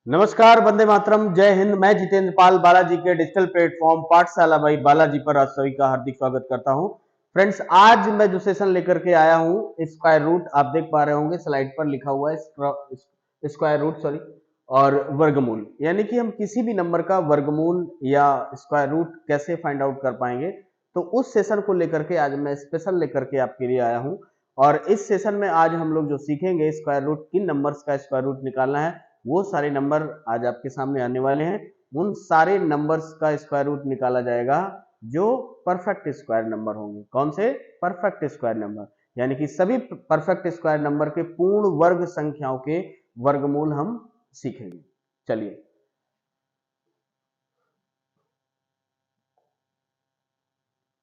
नमस्कार, वंदे मातरम, जय हिंद। मैं जितेंद्र पाल बालाजी के डिजिटल प्लेटफॉर्म पाठशाला बाई बालाजी पर आप सभी का हार्दिक स्वागत करता हूं। फ्रेंड्स, आज मैं जो सेशन लेकर के आया हूं, स्क्वायर रूट, आप देख पा रहे होंगे स्लाइड पर लिखा हुआ है स्क्वायर रूट, सॉरी, और वर्गमूल, यानी कि हम किसी भी नंबर का वर्गमूल या स्क्वायर रूट कैसे फाइंड आउट कर पाएंगे। तो उस सेशन को लेकर के आज मैं स्पेशल लेकर के आपके लिए आया हूं। और इस सेशन में आज हम लोग जो सीखेंगे स्क्वायर रूट, किन नंबर्स का स्क्वायर रूट निकालना है, वो सारे नंबर आज आपके सामने आने वाले हैं। उन सारे नंबर्स का स्क्वायर रूट निकाला जाएगा जो परफेक्ट स्क्वायर नंबर होंगे। कौन से? परफेक्ट स्क्वायर नंबर, यानी कि सभी परफेक्ट स्क्वायर नंबर के पूर्ण वर्ग संख्याओं के वर्गमूल हम सीखेंगे। चलिए,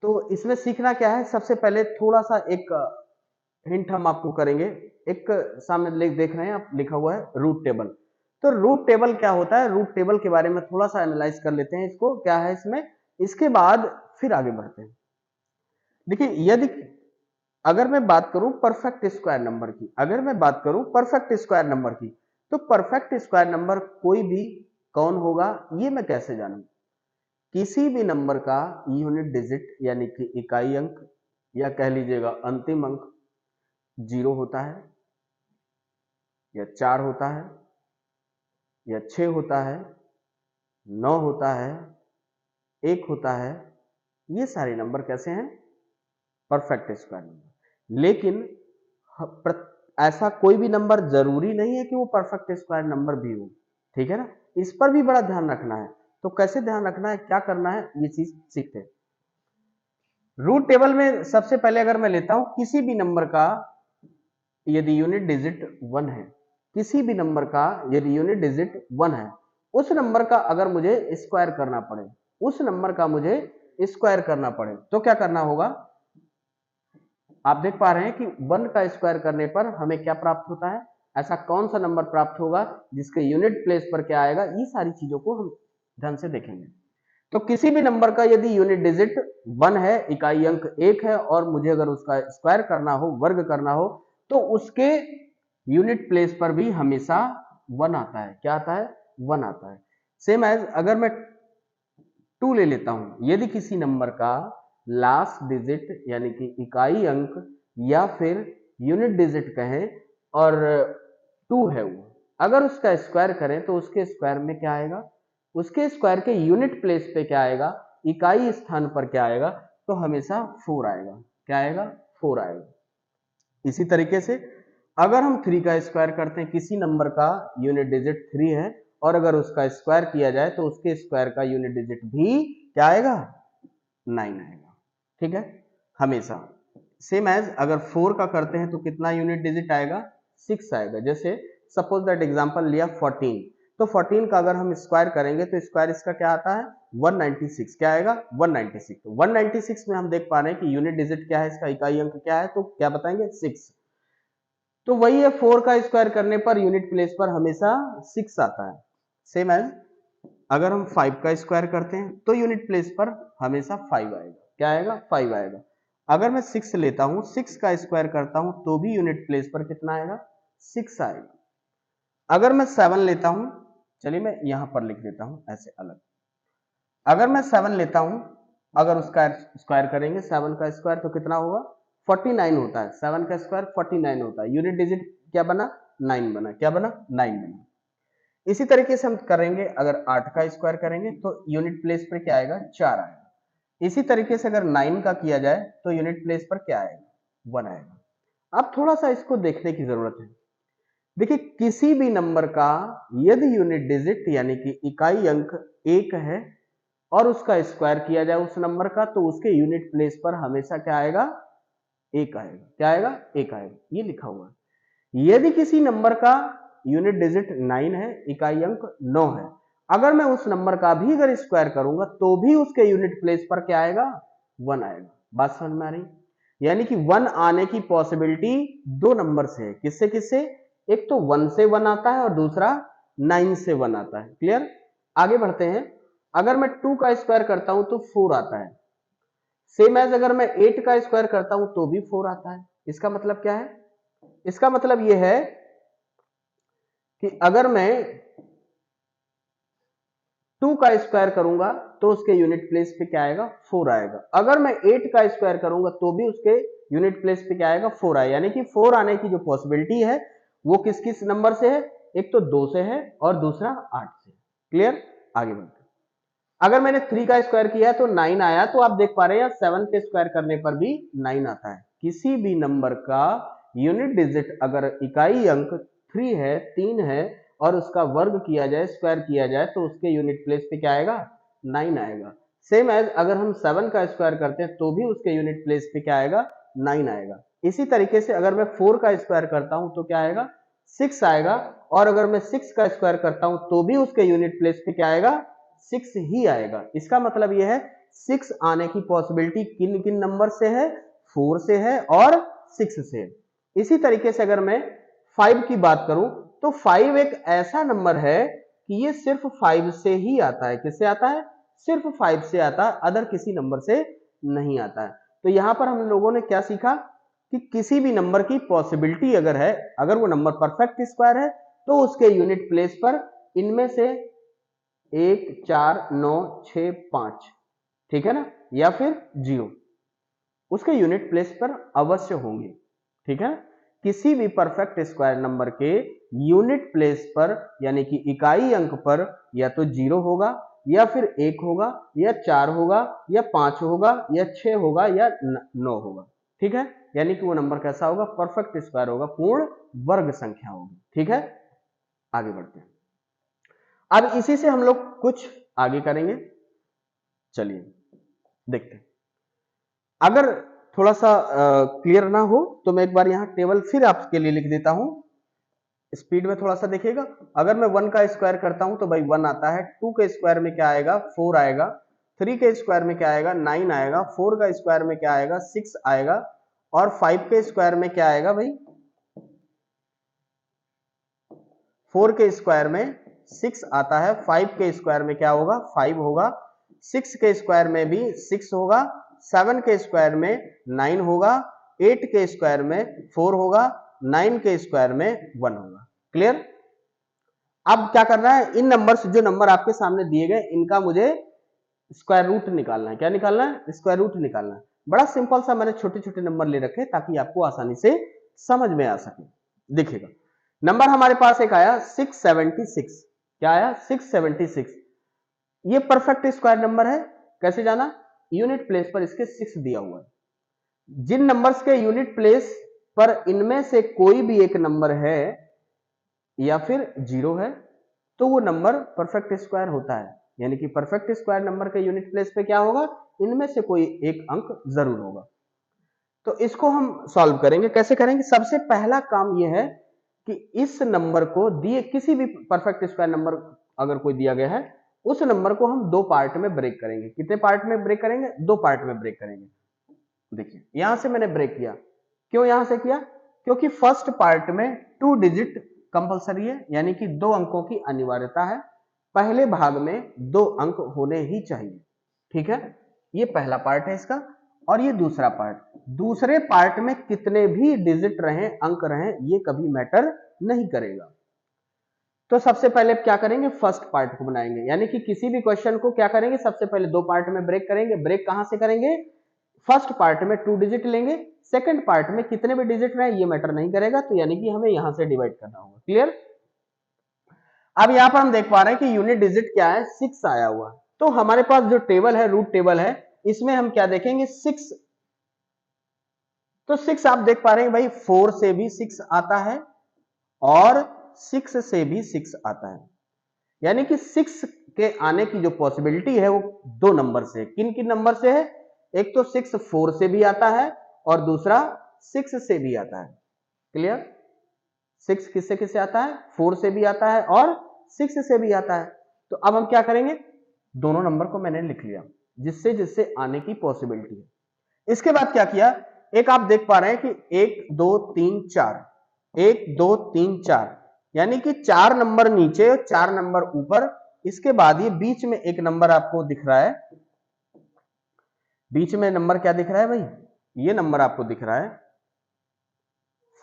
तो इसमें सीखना क्या है, सबसे पहले थोड़ा सा एक हिंट हम आपको करेंगे। एक सामने देख रहे हैं आप, लिखा हुआ है रूट टेबल। तो रूट टेबल क्या होता है, रूट टेबल के बारे में थोड़ा सा एनालाइज कर लेते हैं, इसको क्या है इसमें, इसके बाद फिर आगे बढ़ते हैं। देखिए, यदि अगर मैं बात करूं परफेक्ट स्क्वायर नंबर की, अगर मैं बात करूं परफेक्ट स्क्वायर नंबर की, तो परफेक्ट स्क्वायर नंबर कोई भी कौन होगा, ये मैं कैसे जानूं? किसी भी नंबर का यूनिट डिजिट यानी कि इकाई अंक, या कह लीजिएगा अंतिम अंक, 0 होता है, या 4 होता है, या 6 होता है, 9 होता है, 1 होता है। ये सारे नंबर कैसे हैं? Perfect square number. लेकिन ऐसा कोई भी नंबर जरूरी नहीं है कि वो परफेक्ट स्क्वायर नंबर भी हो। ठीक है ना? इस पर भी बड़ा ध्यान रखना है। तो कैसे ध्यान रखना है, क्या करना है, ये चीज सीखते हैं। रूट टेबल में सबसे पहले अगर मैं लेता हूं किसी भी नंबर का यदि यूनिट डिजिट 1 है, किसी भी नंबर का यदि यूनिट डिजिट 1 है, उस नंबर का अगर मुझे स्क्वायर करना पड़े, उस नंबर का मुझे स्क्वायर करना पड़े, तो क्या करना होगा? आप देख पा रहे हैं कि 1 का स्क्वायर करने पर हमें क्या प्राप्त होता है। ऐसा कौन सा नंबर प्राप्त होगा जिसके यूनिट प्लेस पर क्या आएगा, ये सारी चीजों को हम ध्यान से देखेंगे। तो किसी भी नंबर का यदि यूनिट डिजिट 1 है, इकाई अंक 1 है, और मुझे अगर उसका स्क्वायर करना हो, वर्ग करना हो, तो उसके यूनिट प्लेस पर भी हमेशा 1 आता है। क्या आता है? 1 आता है। सेम एज अगर मैं 2 ले लेता हूं, यदि किसी नंबर का लास्ट डिजिट यानी कि इकाई अंक या फिर यूनिट डिजिट कहें और 2 है, वो अगर उसका स्क्वायर करें तो उसके स्क्वायर में क्या आएगा, उसके स्क्वायर के यूनिट प्लेस पे क्या आएगा, इकाई स्थान पर क्या आएगा, तो हमेशा 4 आएगा। क्या आएगा? 4 आएगा। इसी तरीके से अगर हम 3 का स्क्वायर करते हैं, किसी नंबर का यूनिट डिजिट 3 है, और अगर उसका स्क्वायर किया जाए तो उसके स्क्वायर का यूनिट डिजिट भी क्या आएगा? 9 आएगा। ठीक है? हमेशा। सेम एज अगर 4 का करते हैं तो कितना यूनिट डिजिट आएगा? 6 आएगा। जैसे सपोज दैट एग्जांपल लिया 14, तो 14 का अगर हम स्क्वायर करेंगे तो स्क्वायर इसका क्या आता है? 196। क्या आएगा? 196। 196 में हम देख पा रहे हैं कि यूनिट डिजिट क्या है, इसका इकाई अंक क्या है, तो क्या बताएंगे? 6। तो वही है, 4 का स्क्वायर करने पर यूनिट प्लेस पर हमेशा 6 आता है। सेम एज अगर हम 5 का स्क्वायर करते हैं तो यूनिट प्लेस पर हमेशा 5 आएगा। क्या आएगा? 5 आएगा। अगर मैं 6 लेता हूं, 6 का स्क्वायर करता हूं तो भी यूनिट प्लेस पर कितना आएगा? 6 आएगा। अगर मैं 7 लेता हूं, चलिए मैं यहां पर लिख देता हूं ऐसे अलग। अगर मैं 7 लेता हूं, अगर उसका स्क्वायर करेंगे 7 का स्क्वायर तो कितना होगा? 49 होता है। 7 का स्क्वायर 49 होता है। यूनिट डिजिट क्या बना? 9 बना। क्या बना? 9 बना। इसी तरीके से हम करेंगे, अगर 8 का स्क्वायर करेंगे तो यूनिट प्लेस पर क्या आएगा? 4 आएगा। इसी तरीके से अगर 9 का किया जाए तो यूनिट प्लेस पर क्या आएगा? 1 आएगा। अब थोड़ा सा इसको देखने की जरूरत है। देखिए, किसी भी नंबर का यदि यूनिट डिजिट यानी कि इकाई अंक 1 है और उसका स्क्वायर किया जाए उस नंबर का, तो उसके यूनिट प्लेस पर हमेशा क्या आएगा? 1 आएगा। क्या आएगा? 1 आएगा। ये लिखा हुआ है। यदि किसी नंबर का यूनिट डिजिट 9 है, इकाई अंक 9 है, अगर मैं उस नंबर का भी अगर स्क्वायर करूंगा तो भी उसके यूनिट प्लेस पर क्या आएगा? 1 आएगा। बात समझ में आ रही? यानी कि 1 आने की पॉसिबिलिटी दो नंबर से है। किससे किससे? एक तो 1 से 1 आता है और दूसरा 9 से 1 आता है। क्लियर? आगे बढ़ते हैं। अगर मैं 2 का स्क्वायर करता हूं तो 4 आता है। सेम एज अगर मैं 8 का स्क्वायर करता हूं तो भी 4 आता है। इसका मतलब क्या है? इसका मतलब यह है कि अगर मैं 2 का स्क्वायर करूंगा तो उसके यूनिट प्लेस पे क्या आएगा, 4 आएगा। अगर मैं 8 का स्क्वायर करूंगा तो भी उसके यूनिट प्लेस पे क्या आएगा, 4 आएगा। यानी कि 4 आने की जो पॉसिबिलिटी है वो किस किस नंबर से है, एक तो 2 से है और दूसरा 8 से। क्लियर, आगे बढ़ते हैं। अगर मैंने 3 का स्क्वायर किया तो 9 आया, तो आप देख पा रहे हैं 7 के स्क्वायर करने पर भी 9 आता है। किसी भी नंबर का यूनिट डिजिट अगर इकाई अंक 3 है, 3 है, और उसका वर्ग किया जाए, स्क्वायर किया जाए, तो उसके यूनिट प्लेस पे क्या आएगा, 9 आएगा। सेम एज अगर हम 7 का स्क्वायर करते हैं तो भी उसके यूनिट प्लेस पे क्या आएगा, 9 आएगा। इसी तरीके से अगर मैं 4 का स्क्वायर करता हूं तो क्या आएगा, 6 आएगा, और अगर मैं 6 का स्क्वायर करता हूं तो भी उसके यूनिट प्लेस पे क्या आएगा, 6 ही आएगा। इसका मतलब यह है 6 आने की पॉसिबिलिटी किन किन नंबर से है, 4 से है और 6 से है। इसी तरीके से अगर मैं 5 की बात करूं तो 5 एक ऐसा नंबर है कि ये सिर्फ 5 से ही आता है। किससे आता है, सिर्फ 5 से आता है, अदर किसी नंबर से नहीं आता है। तो यहां पर हम लोगों ने क्या सीखा कि किसी भी नंबर की पॉसिबिलिटी अगर है, अगर वो नंबर परफेक्ट स्क्वायर है तो उसके यूनिट प्लेस पर इनमें से 1, 4, 9, 6, 5, ठीक है ना, या फिर 0 उसके यूनिट प्लेस पर अवश्य होंगे। ठीक है, किसी भी परफेक्ट स्क्वायर नंबर के यूनिट प्लेस पर यानी कि इकाई अंक पर या तो 0 होगा, या फिर 1 होगा, या 4 होगा, या 5 होगा, या 6 होगा, या 9 होगा। ठीक है, यानी कि वो नंबर कैसा होगा, परफेक्ट स्क्वायर होगा, पूर्ण वर्ग संख्या होगी। ठीक है, आगे बढ़ते हैं। अब इसी से हम लोग कुछ आगे करेंगे, चलिए देखते हैं। अगर थोड़ा सा क्लियर ना हो तो मैं एक बार यहाँ टेबल फिर आपके लिए लिख देता हूं, स्पीड में थोड़ा सा देखिएगा। अगर मैं 1 का स्क्वायर करता हूं तो भाई 1 आता है, 2 के स्क्वायर में क्या आएगा, 4 आएगा, 3 के स्क्वायर में क्या आएगा, 9 आएगा, 4 का स्क्वायर में क्या आएगा, 6 आएगा, और 5 के स्क्वायर में क्या आएगा भाई, 4 के स्क्वायर में 6 आता है, 5 के स्क्वायर में क्या होगा, 5 होगा, 6 के स्क्वायर में भी 6 होगा, 7 के स्क्वायर में 9 होगा, 8 के स्क्वायर में 4 होगा, 9 के स्क्वायर में 1 होगा। क्लियर, अब क्या करना है, इन नंबर्स जो नंबर आपके सामने दिए गए इनका मुझे स्क्वायर रूट निकालना है। क्या निकालना है, स्क्वायर रूट निकालना है। बड़ा सिंपल सा मैंने छोटे छोटे नंबर ले रखे ताकि आपको आसानी से समझ में आ सके। देखिएगा, नंबर हमारे पास एक आया 676। क्या आया, 676। ये परफेक्ट स्क्वायर नंबर है। कैसे जाना, यूनिट प्लेस पर इसके 6 दिया हुआ है। जिन नंबर्स के यूनिट प्लेस पर इनमें से कोई भी एक नंबर है या फिर 0 है तो वो नंबर परफेक्ट स्क्वायर होता है। यानी कि परफेक्ट स्क्वायर नंबर के यूनिट प्लेस पे क्या होगा, इनमें से कोई एक अंक जरूर होगा। तो इसको हम सॉल्व करेंगे। कैसे करेंगे, सबसे पहला काम यह है कि इस नंबर को दिए, किसी भी परफेक्ट स्क्वायर नंबर अगर कोई दिया गया है, उस नंबर को हम 2 पार्ट में ब्रेक करेंगे। कितने पार्ट में ब्रेक करेंगे, 2 पार्ट में ब्रेक करेंगे। देखिए यहां से मैंने ब्रेक किया, क्यों यहां से किया, क्योंकि फर्स्ट पार्ट में 2 डिजिट कंपलसरी है, यानी कि 2 अंकों की अनिवार्यता है। पहले भाग में 2 अंक होने ही चाहिए। ठीक है, ये पहला पार्ट है इसका, और ये दूसरा पार्ट। दूसरे पार्ट में कितने भी डिजिट रहे, अंक रहे, ये कभी मैटर नहीं करेगा। तो सबसे पहले क्या करेंगे, फर्स्ट पार्ट को बनाएंगे। यानी कि किसी भी क्वेश्चन को क्या करेंगे, सबसे पहले 2 पार्ट में ब्रेक करेंगे। ब्रेक कहां से करेंगे, फर्स्ट पार्ट में 2 डिजिट लेंगे, सेकंड पार्ट में कितने भी डिजिट रहे ये मैटर नहीं करेगा, तो यानी कि हमें यहां से डिवाइड करना होगा। क्लियर, अब यहां पर हम देख पा रहे हैं कि यूनिट डिजिट क्या है, 6 आया हुआ। तो हमारे पास जो टेबल है, रूट टेबल है, इसमें हम क्या देखेंगे, 6। तो 6 आप देख पा रहे हैं भाई, 4 से भी 6 आता है और 6 से भी 6 आता है। यानी कि 6 के आने की जो पॉसिबिलिटी है वो 2 नंबर से। किन किन नंबर से है, एक तो 6 4 से भी आता है और दूसरा 6 से भी आता है। क्लियर, 6 किससे किससे आता है, 4 से भी आता है और 6 से भी आता है। तो अब हम क्या करेंगे, दोनों नंबर को मैंने लिख लिया जिससे जिससे आने की पॉसिबिलिटी है। इसके बाद क्या किया, एक आप देख पा रहे हैं कि 1 2 3 4, 1 2 3 4, यानी कि 4 नंबर नीचे और 4 नंबर ऊपर। इसके बाद ये बीच में एक नंबर आपको दिख रहा है, बीच में नंबर क्या दिख रहा है भाई, ये नंबर आपको दिख रहा है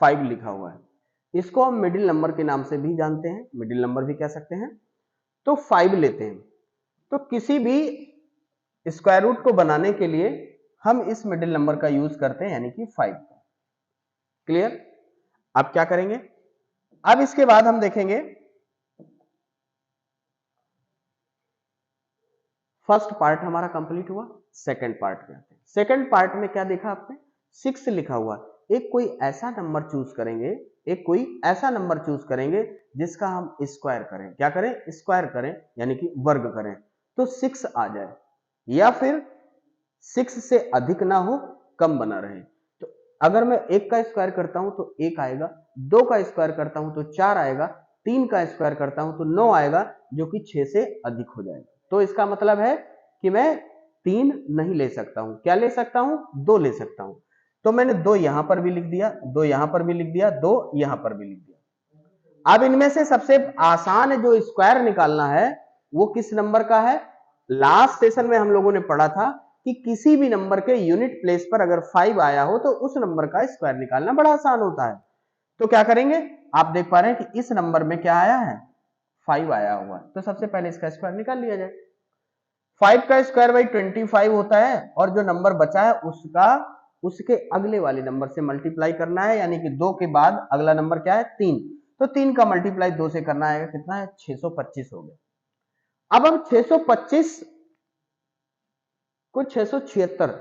5 लिखा हुआ है। इसको हम मिडिल नंबर के नाम से भी जानते हैं, मिडिल नंबर भी कह सकते हैं। तो 5 लेते हैं। तो किसी भी स्क्वायर रूट को बनाने के लिए हम इस मिडिल नंबर का यूज करते हैं, यानी कि 5 का। क्लियर? अब क्या करेंगे, अब इसके बाद हम देखेंगे फर्स्ट पार्ट हमारा कंप्लीट हुआ, सेकंड पार्ट पे आते हैं। सेकंड पार्ट में क्या देखा आपने, 6 लिखा हुआ। एक कोई ऐसा नंबर चूज करेंगे, एक कोई ऐसा नंबर चूज करेंगे जिसका हम स्क्वायर करें। क्या करें, स्क्वायर करें, यानी कि वर्ग करें, तो 6 आ जाए, या फिर 6 से अधिक ना हो, कम बना रहे। तो अगर मैं 1 का स्क्वायर करता हूं तो 1 आएगा, 2 का स्क्वायर करता हूं तो 4 आएगा, 3 का स्क्वायर करता हूं तो 9 आएगा, जो कि 6 से अधिक हो जाएगा। तो इसका मतलब है कि मैं 3 नहीं ले सकता हूं। क्या ले सकता हूं, 2 ले सकता हूं। तो मैंने 2 यहां पर भी लिख दिया, 2 यहां पर भी लिख दिया, 2 यहां पर भी लिख दिया। अब इनमें से सबसे आसान जो स्क्वायर निकालना है वो किस नंबर का है। लास्ट सेशन में हम लोगों ने पढ़ा था कि किसी भी नंबर के यूनिट प्लेस पर अगर 5 आया हो तो उस नंबर का स्क्वायर निकालना बड़ा आसान होता है। तो क्या करेंगे, आप देख पा रहे हैं कि इस नंबर में क्या आया है, 5 आया हुआ है। तो सबसे पहले इसका स्क्वायर निकाल लिया जाए। 5 का स्क्वायर भाई 25 होता है, और जो नंबर बचा है उसका उसके अगले वाले नंबर से मल्टीप्लाई करना है, यानी कि 2 के बाद अगला नंबर क्या है, 3। तो 3 का मल्टीप्लाई 2 से करना है, कितना है, 625 हो गया। अब हम 625 को 676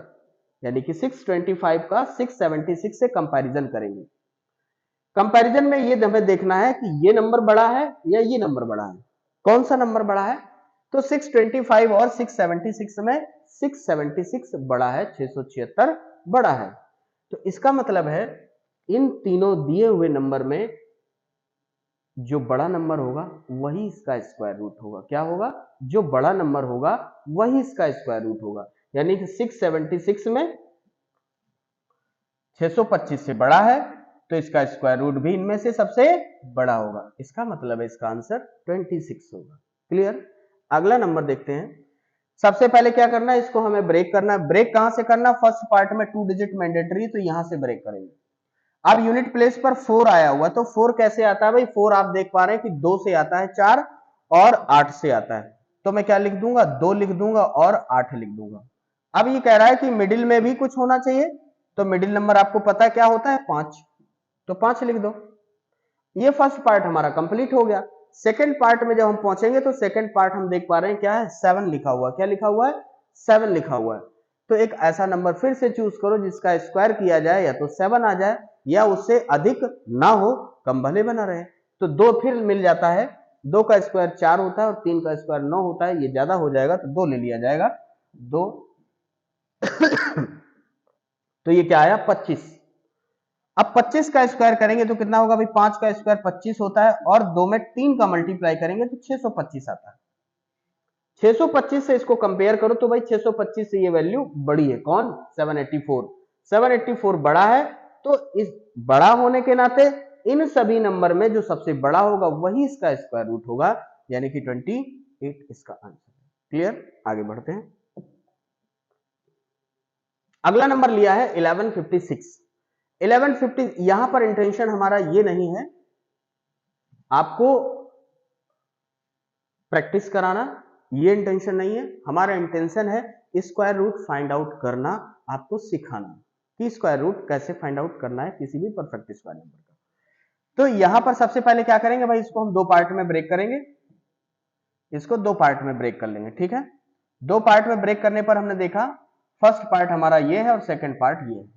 यानी कि 625 का 676 से कंपैरिजन करेंगे। कंपैरिजन में ये हमें देखना है कि ये नंबर बड़ा है या ये नंबर बड़ा है, कौन सा नंबर बड़ा है। तो 625 और 676 में 676 बड़ा है, 676 बड़ा है। तो इसका मतलब है इन तीनों दिए हुए नंबर में जो बड़ा नंबर होगा वही इसका स्क्वायर रूट होगा। क्या होगा, जो बड़ा नंबर होगा वही इसका स्क्वायर रूट होगा। यानी कि 676 में 625 से बड़ा है तो इसका स्क्वायर रूट भी इनमें से सबसे बड़ा होगा। इसका मतलब है इसका आंसर 26 होगा। क्लियर? अगला नंबर देखते हैं। सबसे पहले क्या करना है, इसको हमें ब्रेक करना है। ब्रेक कहां से करना, फर्स्ट पार्ट में 2 डिजिट मैंडेटरी, तो यहां से ब्रेक करेंगे। अब यूनिट प्लेस पर 4 आया हुआ, तो 4 कैसे आता है भाई, 4 आप देख पा रहे हैं कि 2 से आता है, 4 और 8 से आता है। तो मैं क्या लिख दूंगा, 2 लिख दूंगा और 8 लिख दूंगा। अब ये कह रहा है कि मिडिल में भी कुछ होना चाहिए, तो मिडिल नंबर आपको पता है क्या होता है, 5, तो 5 लिख दो। ये फर्स्ट पार्ट हमारा कंप्लीट हो गया। सेकंड पार्ट में जब हम पहुंचेंगे तो सेकंड पार्ट हम देख पा रहे हैं क्या है, 7 लिखा हुआ। क्या लिखा हुआ है, 7 लिखा हुआ है। तो एक ऐसा नंबर फिर से चूज करो जिसका स्क्वायर किया जाए, या तो 7 आ जाए या उससे अधिक ना हो, कम भले बना रहे। तो 2 फिर मिल जाता है, 2 का स्क्वायर 4 होता है और 3 का स्क्वायर 9 होता है। ये ज्यादा हो जाएगा तो 2 ले लिया जाएगा, 2 तो ये क्या आया, 25। अब 25 का स्क्वायर करेंगे तो कितना होगा भाई, 5 का स्क्वायर 25 होता है, और 2 में 3 का मल्टीप्लाई करेंगे तो 625 आता है। 625 से इसको कंपेयर करो तो भाई 625 से ये वैल्यू बड़ी है, कौन, 784। 784 बड़ा है, तो इस बड़ा होने के नाते इन सभी नंबर में जो सबसे बड़ा होगा वही इसका स्क्वायर रूट होगा, यानी कि 28 इसका आंसर। क्लियर? आगे बढ़ते हैं। अगला नंबर लिया है 1156। 1150, यहां पर इंटेंशन हमारा ये नहीं है आपको प्रैक्टिस कराना, ये इंटेंशन नहीं है हमारा। इंटेंशन है स्क्वायर रूट फाइंड आउट करना, आपको सिखाना कि स्क्वायर रूट कैसे फाइंड आउट करना है किसी भी परफेक्ट स्क्वायर नंबर का। तो यहां पर सबसे पहले क्या करेंगे भाई, इसको हम 2 पार्ट में ब्रेक करेंगे, इसको 2 पार्ट में ब्रेक कर लेंगे। ठीक है, 2 पार्ट में ब्रेक करने पर हमने देखा फर्स्ट पार्ट हमारा ये है और सेकंड पार्ट ये है।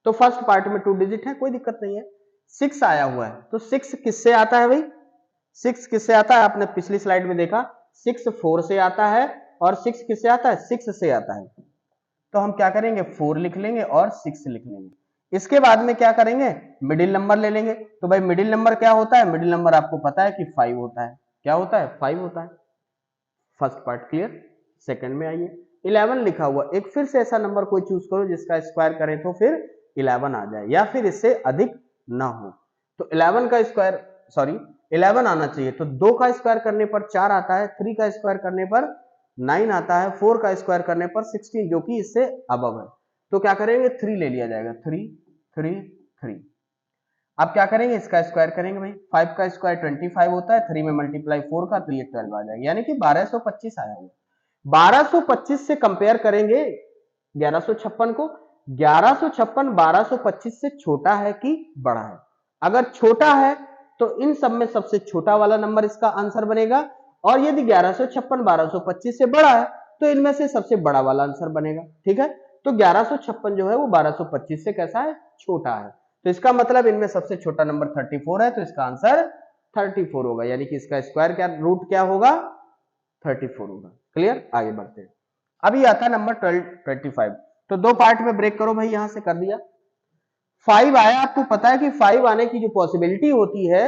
तो फर्स्ट पार्ट में 2 डिजिट है, कोई दिक्कत नहीं है। 6 आया हुआ है, तो 6 किससे आता है भाई, 6 किससे आता है, आपने पिछली स्लाइड में देखा 6 4 से आता है, और 6 किससे आता है, 6 से आता है। तो हम क्या करेंगे, 4 लिख लेंगे और 6 लिख लेंगे। इसके बाद में क्या करेंगे, मिडिल नंबर ले लेंगे। तो भाई मिडिल नंबर क्या होता है, मिडिल नंबर आपको पता है कि 5 होता है। क्या होता है, 5 होता है। First part clear. सेकंड में आइए, 11 लिखा हुआ, एक फिर से ऐसा नंबर कोई चूज करो जिसका स्क्वायर करें तो फिर 11 आ जाए या फिर इससे अधिक ना हो। तो 11 का स्क्वायर, सॉरी 11 आना चाहिए। तो 2 का स्क्वायर करने पर 4 आता है, 3 का स्क्वायर करने पर 9 आता है, 4 का स्क्वायर करने पर 16, जो कि इससे अबव है। तो क्या करेंगे, 3 ले लिया जाएगा, 3 3 3। अब क्या करेंगे, इसका स्क्वायर करेंगे भाई। 5 का स्क्वायर 25 होता है, 3 में मल्टीप्लाई 4 का तो ये 12 आ जाएगा, यानी कि 1225 आया हुआ। 1225 से कंपेयर करेंगे 1156 को। 1156 1225 से छोटा है कि बड़ा है? अगर छोटा है तो इन सब में सबसे छोटा वाला नंबर इसका आंसर बनेगा, और यदि 1156 1225 से बड़ा है तो इनमें से सबसे बड़ा वाला आंसर बनेगा। ठीक है, तो 1156 जो है वो 1225 से कैसा है, छोटा है। तो इसका मतलब इनमें सबसे छोटा नंबर 34 है, तो इसका आंसर 34 होगा, यानी कि इसका स्क्वायर क्या, रूट क्या होगा, 34 होगा। क्लियर, आगे बढ़ते हैं। अभी आता है नंबर 25। तो दो पार्ट में ब्रेक करो भाई, यहां से कर दिया। 5 आया, आपको पता है कि 5 आने की जो पॉसिबिलिटी होती है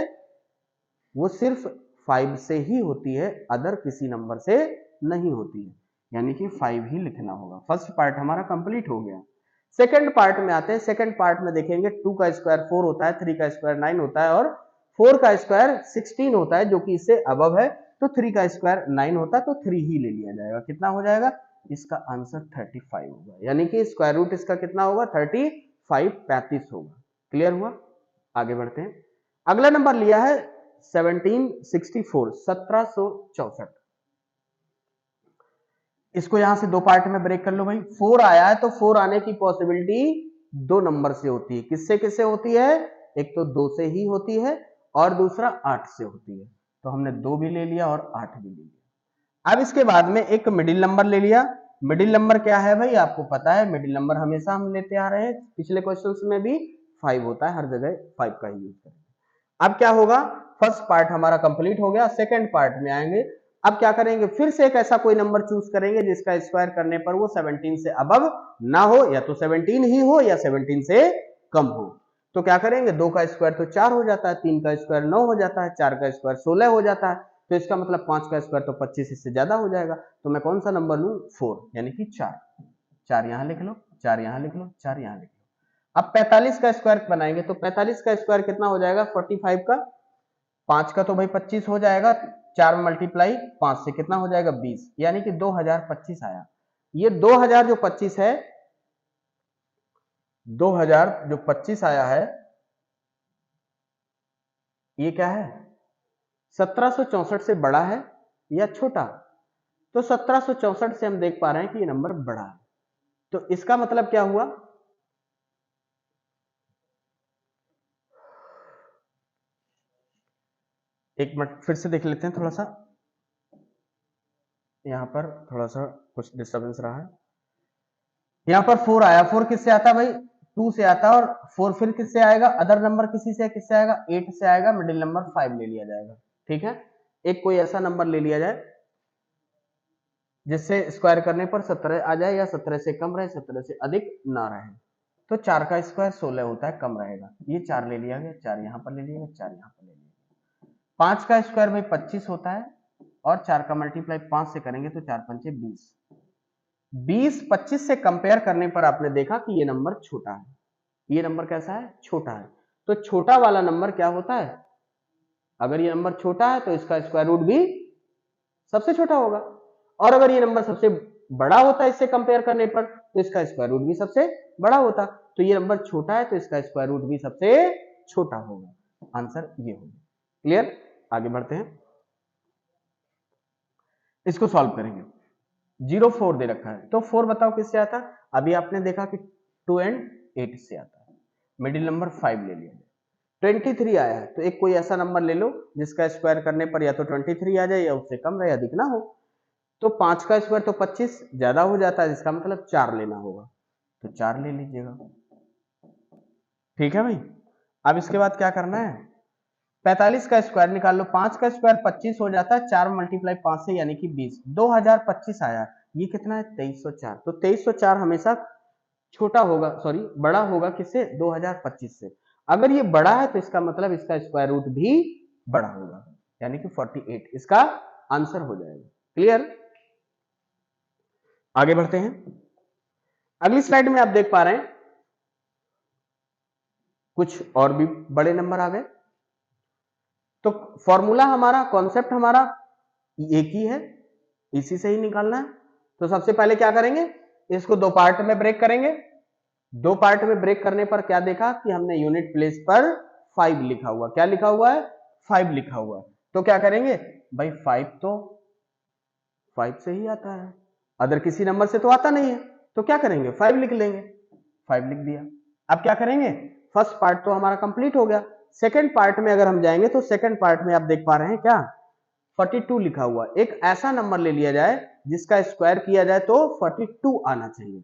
वो सिर्फ 5 से ही होती है, अदर किसी नंबर से नहीं होती है, यानी कि 5 ही लिखना होगा। फर्स्ट पार्ट हमारा कंप्लीट हो गया। सेकंड पार्ट में आते हैं। सेकंड पार्ट में देखेंगे 2 का स्क्वायर 4 होता है, 3 का स्क्वायर 9 होता है, और 4 का स्क्वायर 16 होता है, जो कि इससे अबव है। तो 3 का स्क्वायर 9 होता है, तो 3 ही ले लिया जाएगा। कितना हो जाएगा, इसका आंसर 35 होगा, यानी कि स्क्वायर रूट इसका कितना होगा, 35 35 होगा। क्लियर हुआ, आगे बढ़ते हैं। अगला नंबर लिया है 1764 1764। इसको यहां से दो पार्ट में ब्रेक कर लो भाई। 4 आया है, तो 4 आने की पॉसिबिलिटी दो नंबर से होती है। किससे किससे होती है, एक तो 2 से ही होती है, और दूसरा 8 से होती है। तो हमने 2 भी ले लिया और 8 भी ले लिया। अब इसके बाद में एक मिडिल नंबर ले लिया। मिडिल नंबर क्या है भाई, आपको पता है मिडिल नंबर हमेशा हम लेते आ रहे हैं, पिछले क्वेश्चंस में भी 5 होता है, हर जगह 5 का ही यूज करेंगे। अब क्या होगा, फर्स्ट पार्ट हमारा कंप्लीट हो गया, सेकंड पार्ट में आएंगे। अब क्या करेंगे, फिर से एक ऐसा कोई नंबर चूज करेंगे जिसका स्क्वायर करने पर वो 17 से अबव ना हो, या तो 17 ही हो या 17 से कम हो। तो क्या करेंगे, 2 का स्क्वायर तो 4 हो जाता है, 3 का स्क्वायर 9 हो जाता है, 4 का स्क्वायर 16 हो जाता है, तो इसका मतलब 5 का स्क्वायर तो 25 इससे ज्यादा हो जाएगा। तो मैं कौन सा नंबर लूं, 4, यानी कि 4। 4 यहां लिख लो, 4 यहां लिख लो, 4 यहां लिख लो। अब 45 का स्क्वायर बनाएंगे, तो 45 का स्क्वायर कितना हो जाएगा, 45 का, 5 का तो भाई 25 हो जाएगा, 4 मल्टीप्लाई 5 से कितना हो जाएगा, 20, यानी कि 2025 आया। ये 2000 जो 25 है, 2000 जो 25 आया है, ये क्या है, 1764 से बड़ा है या छोटा? तो 1764 से हम देख पा रहे हैं कि ये नंबर बड़ा है। तो इसका मतलब क्या हुआ, एक मिनट फिर से देख लेते हैं, थोड़ा सा यहां पर थोड़ा सा कुछ डिस्टर्बेंस रहा है। यहां पर 4 आया, 4 किससे आता है भाई, 2 से आता है, और 4 फिर किससे आएगा, अदर नंबर किसी से, किससे आएगा, 8 से आएगा, मिडिल नंबर 5 ले लिया जाएगा। ठीक है, एक कोई ऐसा नंबर ले लिया जाए जिससे स्क्वायर करने पर 17 आ जाए, या 17 से कम रहे, 17 से अधिक ना रहे। तो 4 का स्क्वायर 16 होता है, कम रहेगा, ये 4 ले लिया गया, 4 यहां पर ले लिया गया, 4 यहां पर ले लिया गया। 5 का स्क्वायर भाई 25 होता है, और 4 का मल्टीप्लाई 5 से करेंगे तो 4 पंचे 20। 20 25 से कंपेयर करने पर आपने देखा कि ये नंबर छोटा है। ये नंबर कैसा है, छोटा है। तो छोटा वाला नंबर क्या होता है, अगर ये नंबर छोटा है तो इसका स्क्वायर रूट भी सबसे छोटा होगा, और अगर ये नंबर सबसे बड़ा होता है इससे कंपेयर करने पर, तो इसका स्क्वायर रूट भी सबसे बड़ा होता। तो ये नंबर छोटा है, तो इसका स्क्वायर रूट भी सबसे छोटा होगा। आंसर ये होगा। क्लियर, आगे बढ़ते हैं, इसको सॉल्व करेंगे। 0 4 दे रखा है, तो 4 बताओ किससे आता है, अभी आपने देखा कि 2 एंड 8 से आता है, मिडिल नंबर 5 ले लिया। 23 आया है, तो एक कोई ऐसा नंबर ले लो जिसका स्क्वायर करने पर या तो 23 आ जाए, या उससे कम रहे, अधिक ना हो। तो 5 का स्क्वायर तो 25 ज्यादा हो जाता है, इसका मतलब 4 लेना होगा, तो 4 ले लीजिएगा। ठीक है भाई, अब इसके बाद क्या करना है, 45 का स्क्वायर निकाल लो। 5 का स्क्वायर 25 हो जाता है, 4 मल्टीप्लाई 5 से यानी कि 20। 2025 आया, ये कितना है, 2304। तो 2304 हमेशा छोटा होगा, सॉरी बड़ा होगा किससे, 2025 से। अगर ये बड़ा है तो इसका मतलब इसका स्क्वायर रूट भी बड़ा होगा, यानी कि 48 इसका आंसर हो जाएगा। क्लियर, आगे बढ़ते हैं। अगली स्लाइड में आप देख पा रहे हैं कुछ और भी बड़े नंबर आ गए। तो फॉर्मूला हमारा, कॉन्सेप्ट हमारा एक ही है, इसी से ही निकालना है। तो सबसे पहले क्या करेंगे, इसको दो पार्ट में ब्रेक करेंगे। दो पार्ट में ब्रेक करने पर क्या देखा कि हमने यूनिट प्लेस पर 5 लिखा हुआ। क्या लिखा हुआ है? 5 लिखा हुआ है। तो क्या करेंगे भाई, 5 तो 5 से ही आता है, अदर किसी नंबर से तो आता नहीं है, तो क्या करेंगे 5 लिख लेंगे। 5 लिख दिया। अब क्या करेंगे, फर्स्ट पार्ट तो हमारा कंप्लीट हो गया। सेकंड पार्ट में अगर हम जाएंगे तो सेकंड पार्ट में आप देख पा रहे हैं क्या, 42 लिखा हुआ। एक ऐसा नंबर ले लिया जाए जिसका स्क्वायर किया जाए तो 42 आना चाहिए,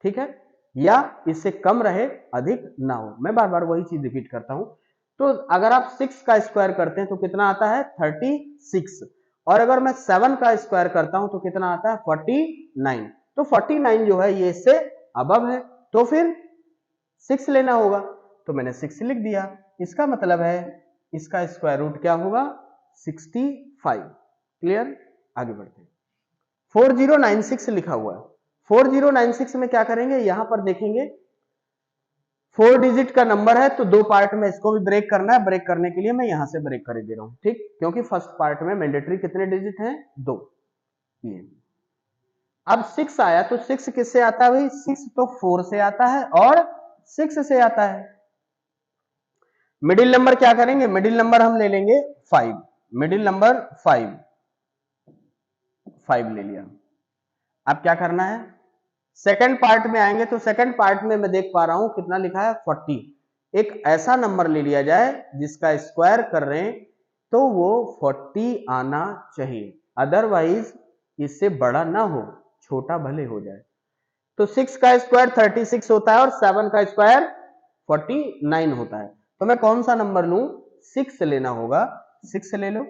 ठीक है, या इससे कम रहे, अधिक ना हो। मैं बार बार वही चीज रिपीट करता हूं। तो अगर आप 6 का स्क्वायर करते हैं तो कितना आता है 36, और अगर मैं 7 का स्क्वायर करता हूं तो कितना आता है 49। तो 49 जो है ये इससे अबव है, तो फिर 6 लेना होगा, तो मैंने 6 लिख दिया। इसका मतलब है इसका स्क्वायर रूट क्या होगा 65। क्लियर, आगे बढ़ते हैं। 4096 लिखा हुआ है। 4096 में क्या करेंगे, यहां पर देखेंगे 4 डिजिट का नंबर है, तो 2 पार्ट में इसको भी ब्रेक करना है। ब्रेक करने के लिए मैं यहां से ब्रेक कर दे रहा हूं, ठीक, क्योंकि फर्स्ट पार्ट में मैंडेटरी कितने डिजिट हैं 2। ये अब 6 आया तो 6 किससे आता है भाई, 6 तो 4 से आता है और 6 से आता है। मिडिल नंबर क्या करेंगे, मिडिल नंबर हम ले लेंगे 5। मिडिल नंबर 5 ले लिया। अब क्या करना है, सेकंड पार्ट में आएंगे तो सेकंड पार्ट में मैं देख पा रहा हूं कितना लिखा है 40। एक ऐसा नंबर ले लिया जाए जिसका स्क्वायर कर रहे हैं तो वो 40 आना चाहिए, अदरवाइज इससे बड़ा ना हो, छोटा भले हो जाए। तो 6 का स्क्वायर 36 होता है और 7 का स्क्वायर 49 होता है। तो मैं कौन सा नंबर लूं, 6 लेना होगा, 6 ले लो।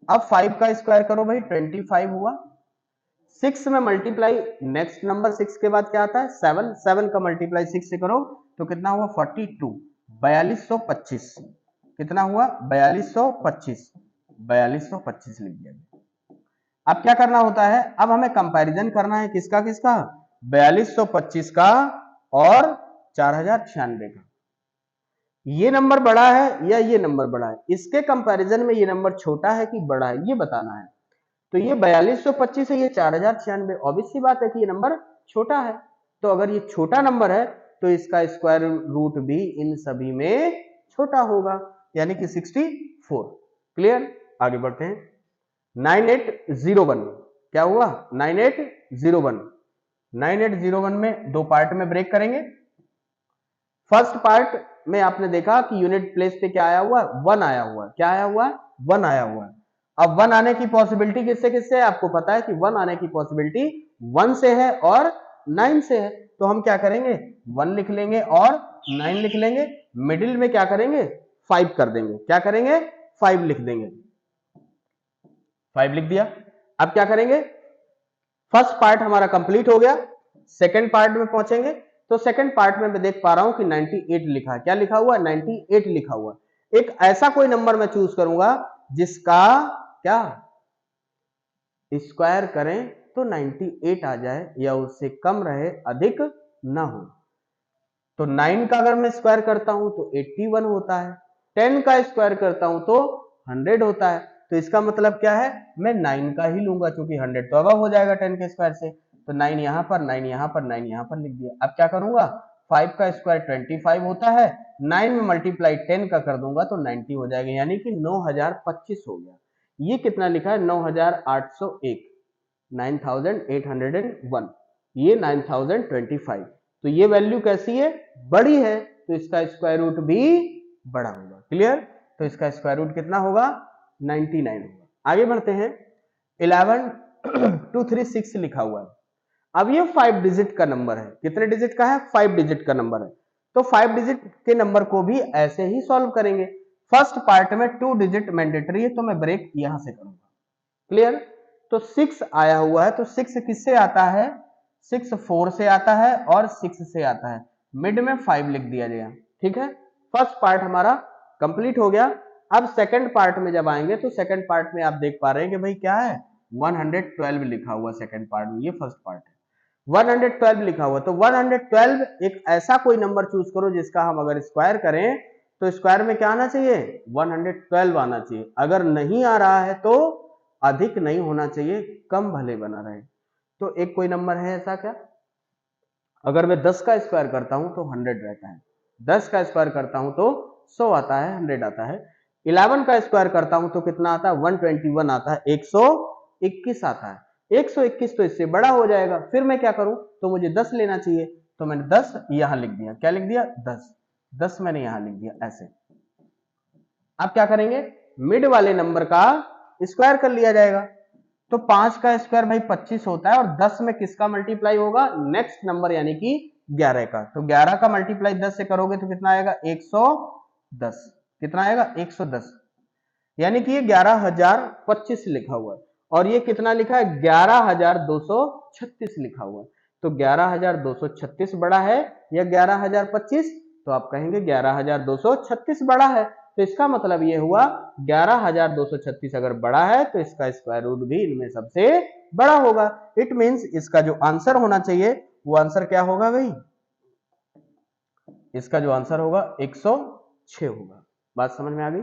अब 5 का स्क्वायर करो भाई, 25 हुआ। 6 में मल्टीप्लाई, नेक्स्ट नंबर 6 के बाद क्या आता है 7। 7 का मल्टीप्लाई 6 से करो तो कितना हुआ 42, 4225। कितना हुआ 4225, 4225 लिख दिया। अब क्या करना होता है, अब हमें कंपैरिजन करना है किसका किसका, 4225 का और 4096 का। ये नंबर बड़ा है या ये नंबर बड़ा है, इसके कंपैरिजन में ये नंबर छोटा है कि बड़ा है, ये बताना है। तो ये 4225 है, ये 4096, ऑब्वियस सी बात है कि ये नंबर छोटा है। तो अगर ये छोटा नंबर है तो इसका स्क्वायर रूट भी इन सभी में छोटा होगा, यानी कि 64। क्लियर, आगे बढ़ते हैं। 9801 क्या हुआ 9801। 9801 में 2 पार्ट में ब्रेक करेंगे। फर्स्ट पार्ट में आपने देखा कि यूनिट प्लेस पे क्या आया हुआ, 1 आया हुआ। क्या आया हुआ, 1 आया हुआ। अब 1 आने की पॉसिबिलिटी किससे किससे है, आपको पता है कि 1 आने की पॉसिबिलिटी 1 से है और 9 से है। तो हम क्या करेंगे 1 लिख लेंगे और 9 लिख लेंगे, मिडिल में क्या करेंगे 5 कर देंगे। क्या करेंगे 5 लिख देंगे, 5 लिख दिया। अब क्या करेंगे, फर्स्ट पार्ट हमारा कंप्लीट हो गया, सेकंड पार्ट में पहुंचेंगे। तो सेकंड पार्ट में मैं देख पा रहा हूं कि 98 लिखा है। क्या लिखा हुआ है 98 लिखा हुआ। एक ऐसा कोई नंबर मैं चूज करूंगा जिसका क्या स्क्वायर करें तो 98 आ जाए या उससे कम रहे, अधिक ना हो। तो 9 का अगर मैं स्क्वायर करता हूं तो 81 होता है, 10 का स्क्वायर करता हूं तो 100 होता है। तो इसका मतलब क्या है, मैं 9 का ही लूंगा क्योंकि 100 तो अबव हो जाएगा 10 के स्क्वायर से। तो 9 यहां पर, 9 यहां पर, 9 यहां पर लिख दिया। अब क्या करूंगा, 5 का स्क्वायर 25 होता है, 9 में मल्टीप्लाई 10 का कर दूंगा तो 90 हो जाएगा, यानी कि 9025 हो गया। ये कितना लिखा है 9801, 9801, ये 9025। तो ये वैल्यू कैसी है, बड़ी है, तो इसका स्क्वायर रूट भी बड़ा होगा। क्लियर, तो इसका स्क्वायर रूट कितना होगा 99 होगा। आगे बढ़ते हैं। 11236 लिखा हुआ है। अब ये 5 डिजिट का नंबर है। कितने डिजिट का है, 5 डिजिट का नंबर है। तो 5 डिजिट के नंबर को भी ऐसे ही सॉल्व करेंगे। फर्स्ट पार्ट में 2 डिजिट मैंडेटरी है, तो मैं ब्रेक यहां से करूंगा। क्लियर, तो 6 आया हुआ है, तो 6 किससे आता है, 6 4 से आता है और 6 से आता है, मिड में 5 लिख दिया गया। ठीक है, फर्स्ट पार्ट हमारा कंप्लीट हो गया। अब सेकंड पार्ट में जब आएंगे तो सेकंड पार्ट में आप देख पा रहे हैं कि भाई क्या है 112 लिखा हुआ सेकंड पार्ट में, ये फर्स्ट पार्ट है 112 लिखा हुआ। तो 112 एक ऐसा कोई नंबर चूज करो जिसका हम अगर स्क्वायर करें तो स्क्वायर में क्या आना चाहिए 112 आना चाहिए। अगर नहीं आ रहा है तो अधिक नहीं होना चाहिए, कम भले बना रहे। तो एक कोई नंबर है ऐसा क्या, अगर मैं 10 का स्क्वायर करता हूं तो 100 रहता है, 10 का स्क्वायर करता हूं तो 100 आता है, 100 आता है। 11 का स्क्वायर करता हूं तो कितना आता है, 121 आता है, 121 आता है। 121 तो इससे बड़ा हो जाएगा, फिर मैं क्या करूं, तो मुझे 10 लेना चाहिए, तो मैंने 10 यहां लिख दिया। क्या लिख दिया, 10 मैंने यहां लिख दिया ऐसे। अब क्या करेंगे, मिड वाले नंबर का स्क्वायर कर लिया जाएगा। तो 5 का स्क्वायर भाई 25 होता है, और 10 में किसका मल्टीप्लाई होगा, नेक्स्ट नंबर यानी कि 11 का। तो 11 का मल्टीप्लाई 10 से करोगे तो कितना आएगा, 110। कितना आएगा, 110, यानी कि ये 11,025 लिखा हुआ है। और ये कितना लिखा है, 11,236 लिखा हुआ है। तो 11,236 बड़ा है या 11,025, तो आप कहेंगे 11,236 बड़ा है। तो इसका मतलब ये हुआ 11,236 अगर बड़ा है तो इसका स्क्वायर रूट भी इनमें सबसे बड़ा होगा। इट मींस इसका जो आंसर होना चाहिए वो आंसर क्या होगा भाई, इसका जो आंसर होगा 106 होगा। बात समझ में आ गई।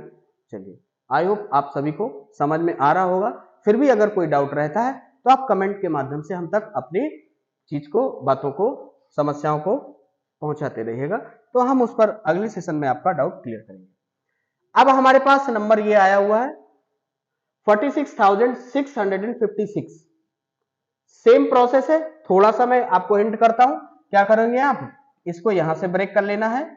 चलिए, आई होप आप सभी को समझ में आ रहा होगा। फिर भी अगर कोई डाउट रहता है तो आप कमेंट के माध्यम से हम तक अपनी चीज को, बातों को, समस्याओं को पहुंचाते रहिएगा, तो हम उस पर अगले सेशन में आपका डाउट क्लियर करेंगे। अब हमारे पास नंबर ये आया हुआ है 46,656। सेम प्रोसेस है, थोड़ा सा मैं आपको हिंट करता हूं। क्या करेंगे आप, इसको यहां से ब्रेक कर लेना है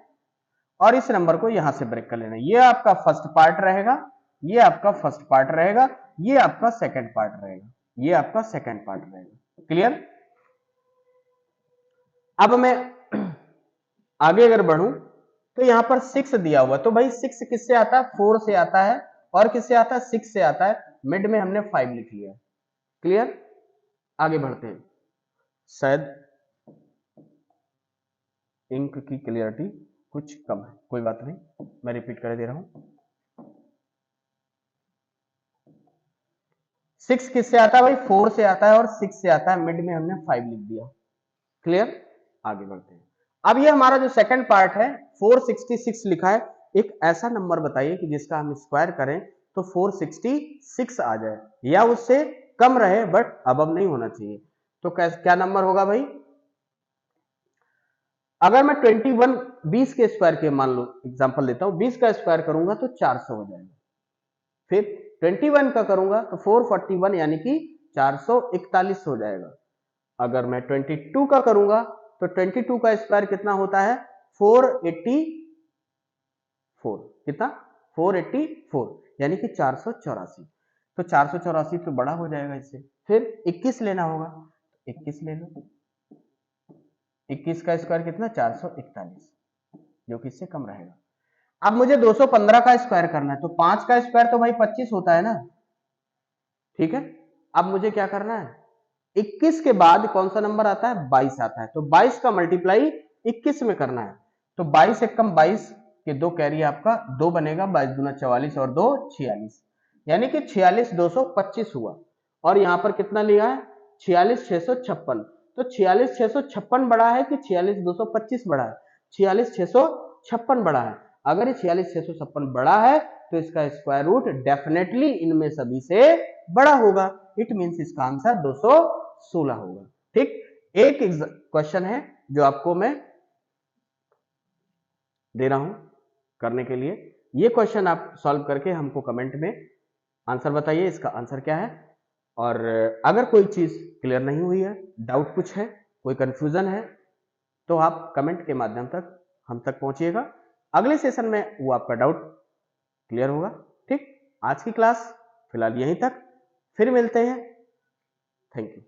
और इस नंबर को यहां से ब्रेक कर लेना है। ये आपका फर्स्ट पार्ट रहेगा, ये आपका फर्स्ट पार्ट रहेगा, ये आपका सेकंड पार्ट रहेगा, ये आपका सेकंड पार्ट रहेगा। क्लियर। अब मैं आगे अगर बढ़ूं तो यहां पर 6 दिया हुआ, तो भाई 6 किससे आता है, 4 से आता है, और किससे आता है, 6 से आता है। मिड में हमने 5 लिख लिया। क्लियर। आगे बढ़ते हैं। शायद इंक की क्लियरिटी कुछ कम है, कोई बात नहीं, मैं रिपीट कर दे रहा हूं। 6 किससे आता है भाई, 4 से आता है और 6 से आता है, मिड में हमने 5 लिख दिया। क्लियर। आगे बढ़ते हैं। अब ये हमारा जो सेकंड पार्ट है 466 लिखा है। एक ऐसा नंबर बताइए कि जिसका हम स्क्वायर करें तो 466 आ जाए या उससे कम रहे, बट अबव नहीं होना चाहिए। तो क्या नंबर होगा भाई, अगर मैं 21 20 के स्क्वायर के, मान लो एग्जांपल लेता हूं, 20 का स्क्वायर करूंगा तो 400 हो जाएगा। फिर 21 का करूंगा तो 441 यानी कि 441 हो जाएगा। अगर मैं 22 का करूंगा तो 22 का स्क्वायर कितना होता है, 484। कितना, 484 यानी कि 484। तो 484 तो बड़ा हो जाएगा इससे। फिर 21 लेना होगा, 21 ले लो। 21 का स्क्वायर कितना, 441, जो कि इससे कम रहेगा। अब मुझे 215 का स्क्वायर करना है, तो 5 का स्क्वायर तो भाई 25 होता है ना। ठीक है। अब मुझे क्या करना है, 21 के बाद कौन सा नंबर आता है, 22 आता है। तो 22 का मल्टीप्लाई 21 में करना है। तो 22 एकम 22 के 2 कैरी आपका 2 बनेगा, 22 दूना 44 और 2 46, यानी कि 46,225 हुआ। और यहां पर कितना लिया है, 46,656। तो 46,656 बड़ा है कि 46,225 बड़ा है, 46,656 बड़ा है। अगर ये 46,656 बड़ा है तो इसका स्क्वायर रूट डेफिनेटली इनमें सभी से बड़ा होगा। इट मींस इसका आंसर 216 होगा। ठीक। एक क्वेश्चन है जो आपको मैं दे रहा हूं करने के लिए, ये क्वेश्चन आप सॉल्व करके हमको कमेंट में आंसर बताइए, इसका आंसर क्या है। और अगर कोई चीज क्लियर नहीं हुई है, डाउट कुछ है, कोई कंफ्यूजन है, तो आप कमेंट के माध्यम तक हम तक पहुंचिएगा। अगले सेशन में वो आपका डाउट क्लियर होगा। ठीक। आज की क्लास फिलहाल यहीं तक, फिर मिलते हैं। Thank you.